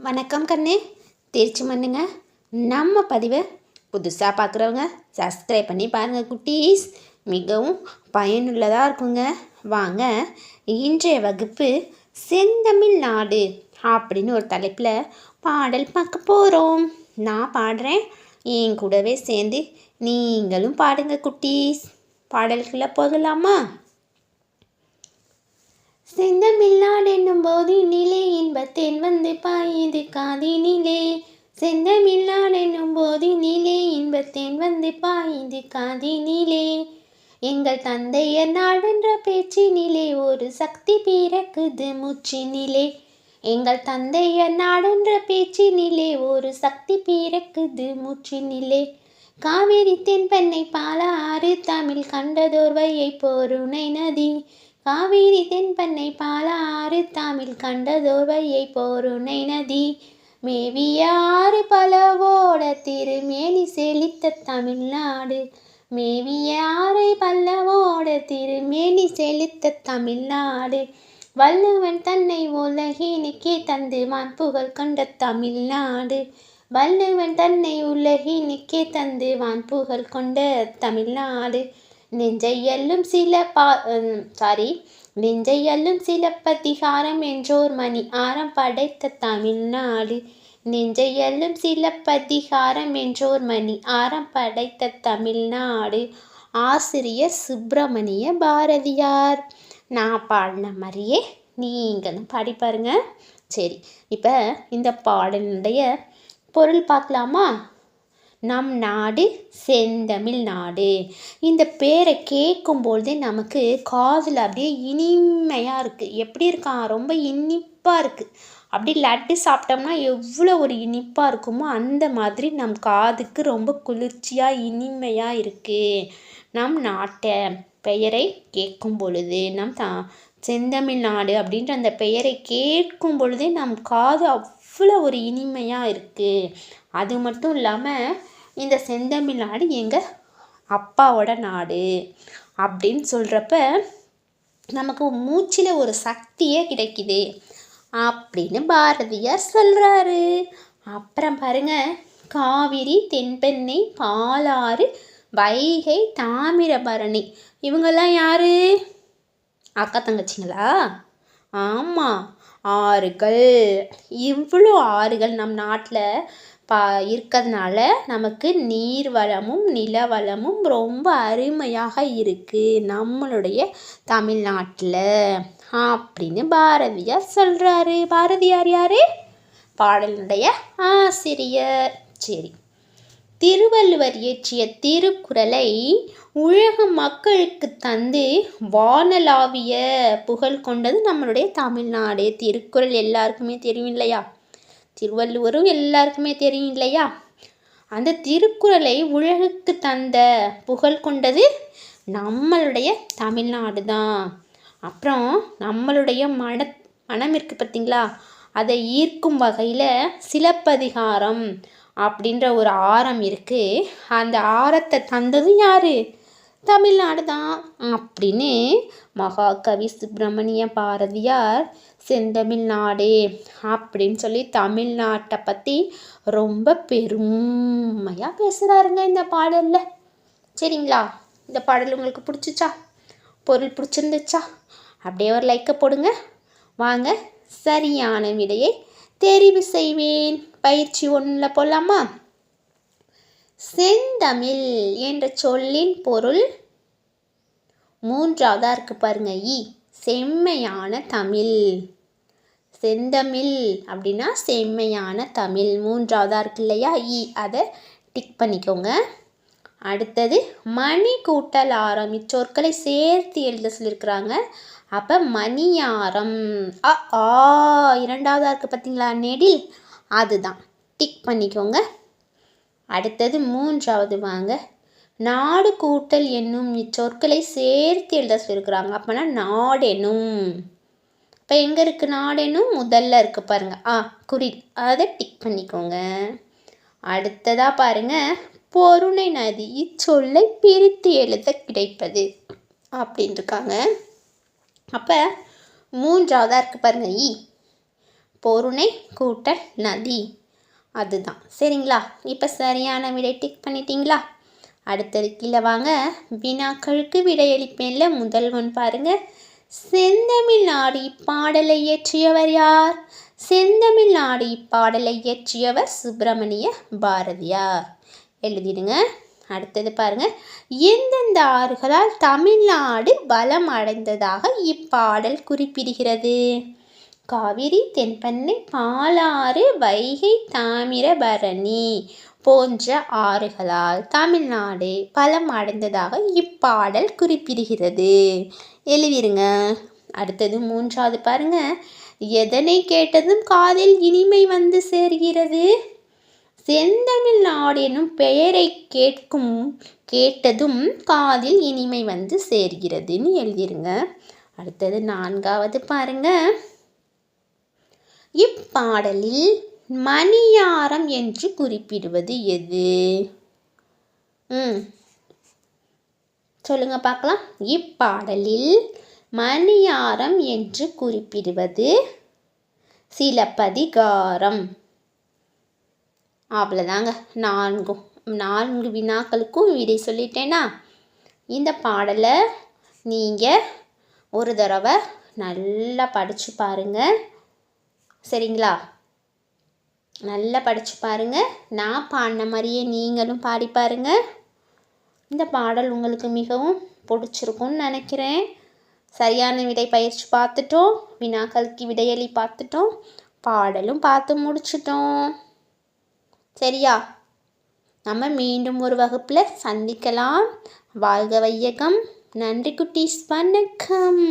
வணக்கம் கண்ணு, திருச்சி மண்ணுங்க. நம்ம பதிவை புதுசாக பார்க்குறவங்க சப்ஸ்கிரைப் பண்ணி பாருங்கள் குட்டீஸ். மிகவும் பயனுள்ளதாக இருக்குங்க. வாங்க, இன்றைய வகுப்பு செந்தமிழ் நாடு அப்படின்னு ஒரு தலைப்பில் பாடல் பார்க்க போகிறோம். நான் பாடுறேன், என் கூடவே சேர்ந்து நீங்களும் பாடுங்க குட்டீஸ். பாடல்களை போகலாமா? செந்தமிழ்நாடு என்னும் போதினிலே இன்பத்தேன் வந்து பாயுது காதினிலே. செந்தமிழ்நாடு என்னும் போதினிலே இன்பத்தேன் வந்து பாயுது காதினிலே. எங்கள் தந்தையர் நாடென்ற பேச்சினிலே ஒரு சக்தி பிறக்குது மூச்சினிலே. எங்கள் தந்தையர் நாடென்ற பேச்சினிலே ஒரு சக்தி பிறக்குது மூச்சினிலே. காவேரி தென்பெண்ணை பாலாறு தமிழ் கண்டதோர் வையை பொருணை நதி. காவேரி தென்பெண்ணை பாலாறு தமிழ் கண்டதோர் வையை பொருணை நதி. மேவிய ஆறு பலவோட திருமேனி செழித்த தமிழ்நாடு. மேவிய ஆறு பல்லவோட திருமேனி செழித்த தமிழ்நாடு. வள்ளுவன் தன்னை உலகினுக்கே தந்து வான் புகழ் கொண்ட தமிழ்நாடு. வள்ளுவன் தன்னை உலகினுக்கே தந்து வான் புகழ் கொண்ட தமிழ்நாடு. நெஞ்சையல்லும் சிலப்பதிகாரம் என்றோர் மணி ஆரம் படைத்த தமிழ்நாடு. நெஞ்சையல்லும் சிலப்பதிகாரம் என்றோர் மணி ஆரம் படைத்த தமிழ்நாடு. ஆசிரியர் சுப்பிரமணிய பாரதியார். நான் பாடின மாதிரியே நீங்களும் பாடி பாருங்க. சரி, இப்போ இந்த பாடலுடைய பொருள் பார்க்கலாமா? நம் நாடு செந்தமிழ் நாடு. இந்த பேரை கேட்கும்பொழுதே நமக்கு காதில் அப்படியே இனிமையாக இருக்குது. எப்படி இருக்கான்? ரொம்ப இனிப்பாக இருக்குது. அப்படி லட்டு சாப்பிட்டோம்னா எவ்வளோ ஒரு இனிப்பாக இருக்குமோ அந்த மாதிரி நம் காதுக்கு ரொம்ப குளிர்ச்சியாக இனிமையாக இருக்குது. நம் நாட்டை பெயரை கேட்கும் பொழுது, நம் செந்தமிழ் நாடு அப்படின்ற அந்த பெயரை கேட்கும் பொழுதே நம் காது அவ்வளோ ஒரு இனிமையாக இருக்குது. அது மட்டும் இல்லாமல் இந்த செந்தமிழ் நாடு எங்கள் அப்பாவோட நாடு அப்படின்னு சொல்கிறப்ப நமக்கு மூச்சில் ஒரு சக்தியே கிடைக்குது அப்படின்னு பாரதியார் சொல்கிறாரு. அப்புறம் பாருங்க, காவிரி தென்பெண்ணை பாலாறு வைகை தாமிரபரணி இவங்கெல்லாம் யாரு? அக்கா தங்கச்சிங்களா? ஆமாம், ஆறுகள். இவ்வளோ ஆறுகள் நம் நாட்டில் இருக்கிறதுனால நமக்கு நீர் வளமும் நில வளமும் ரொம்ப அருமையாக இருக்குது நம்மளுடைய தமிழ்நாட்டில் அப்படின்னு பாரதியார் சொல்கிறாரு. பாரதியார் யார்? பாடலுடைய ஆசிரியர். சரி, திருவள்ளுவர் இயற்றிய திருக்குறளை உலக மக்களுக்கு தந்து வானளாவிய புகழ் கொண்டது நம்மளுடைய தமிழ்நாடு. திருக்குறள் எல்லாருக்குமே தெரியும் இல்லையா? திருவள்ளுவரும் எல்லாருக்குமே தெரியும் இல்லையா? அந்த திருக்குறளை உலகுக்கு தந்த புகழ் கொண்டது நம்மளுடைய தமிழ்நாடு தான். அப்புறம் நம்மளுடைய மனம் இருக்குது பார்த்தீங்களா, அதை ஈர்க்கும் வகையில் சிலப்பதிகாரம் அப்படின்ற ஒரு ஆரம் இருக்குது. அந்த ஆரத்தை தந்தது யார்? தமிழ்நாடு தான் அப்படின்னு மகாகவி சுப்பிரமணிய பாரதியார் செந்தமிழ்நாடு அப்படின்னு சொல்லி தமிழ்நாட்டை பற்றி ரொம்ப பெருமையாக பேசுகிறாருங்க இந்த பாடலில். சரிங்களா? இந்த பாடல் உங்களுக்கு பிடிச்சிச்சா? பொருள் பிடிச்சிருந்துச்சா? அப்படியே ஒரு லைக்கை போடுங்க. வாங்க, சரியான விடையை தெரிவு செய்வேன். பயிற்சி 1 போடலாமா? செந்தமிழ் என்ற சொல்லின் பொருள் 3ஆவதாக இருக்கு பாருங்க. செம்மையான தமிழ். செந்தமிழ் அப்படின்னா செம்மையான தமிழ் 3ஆவதாக இருக்கு இல்லையா? அதை டிக் பண்ணிக்கோங்க. அடுத்தது மணி கூட்டல் ஆரம். இச்சொற்களை சேர்த்து எழுத சொல்லியிருக்கிறாங்க. அப்போ மணியாரம். 2ஆவதாக இருக்குது பார்த்தீங்களா, நெடில், அதுதான் டிக் பண்ணிக்கோங்க. அடுத்தது 3ஆவது வாங்க, நாடு கூட்டல் என்னும் இச்சொற்களை சேர்த்து எழுத சொல்லியிருக்கிறாங்க. அப்போனா நாடெனும். இப்போ எங்கே இருக்குது நாடெனும்? முதல்ல இருக்குது பாருங்கள், குறில், அதை டிக் பண்ணிக்கோங்க. அடுத்ததாக பாருங்கள், பொருணை நதி. இச்சொல்லை பிரித்து எழுத கிடைப்பது அப்படின்னு இருக்காங்க. அப்போ 3ஆவதாக இருக்குது பாருங்கள், பொருணை கூட்டல் நதி, அதுதான். சரிங்களா? இப்போ சரியான விடை டிக் பண்ணிட்டீங்களா? அடுத்தது கீழே வாங்க, வினாக்களுக்கு விடையளிப்பேன்ல. முதல் ஒன்று பாருங்க, செந்தமிழ் நாடு இப்பாடலை இயற்றியவர் யார்? செந்தமிழ் நாடு இப்பாடலை இயற்றியவர் சுப்பிரமணிய பாரதியார். எழுதிடுங்க. அடுத்தது பாருங்க, எந்தெந்த ஆறுகளால் தமிழ்நாடு வளம் அடைந்ததாக இப்பாடல் குறிப்பிடுகிறது? காவிரி, தென்பெண்ணை, பாலாறு, வைகை, தாமிரபரணி போன்ற ஆறுகளால் தமிழ்நாடு பலம் அடைந்ததாக இப்பாடல் குறிப்பிடுகிறது. எழுதிருங்க. அடுத்தது மூன்றாவது பாருங்க, எதனை கேட்டதும் காதில் இனிமை வந்து சேர்கிறது? செந்தமிழ் நாடு எனும் பெயரை கேட்டதும் காதில் இனிமை வந்து சேர்கிறதுன்னு எழுதிருங்க. அடுத்தது நான்காவது பாருங்க, இப்பாடலில் மணியாரம் என்று குறிப்பிடுவது எது? சொல்லுங்க பார்க்கலாம். இப்பாடலில் மணியாரம் என்று குறிப்பிடுவது சிலப்பதிகாரம். அவ்வளோதாங்க. நான்கு வினாக்களுக்கும் விடை சொல்லிட்டேன்னா, இந்த பாடலை நீங்கள் ஒரு தடவை நல்லா படித்து பாருங்கள். சரிங்களா? நல்லா படித்து பாருங்கள். நான் பாடின மாதிரியே நீங்களும் பாடி பாருங்கள். இந்த பாடல் உங்களுக்கு மிகவும் பிடிச்சிருக்கும்னு நினைக்கிறேன். சரியான விடை பயிற்சி பார்த்துட்டோம், வினாக்களுக்கு விடையளி பார்த்துட்டோம், பாடலும் பார்த்து முடிச்சிட்டோம். சரியா? நம்ம மீண்டும் ஒரு வகுப்பில் சந்திக்கலாம். வாழ்க வையகம். நன்றி குட்டீஸ். வணக்கம்.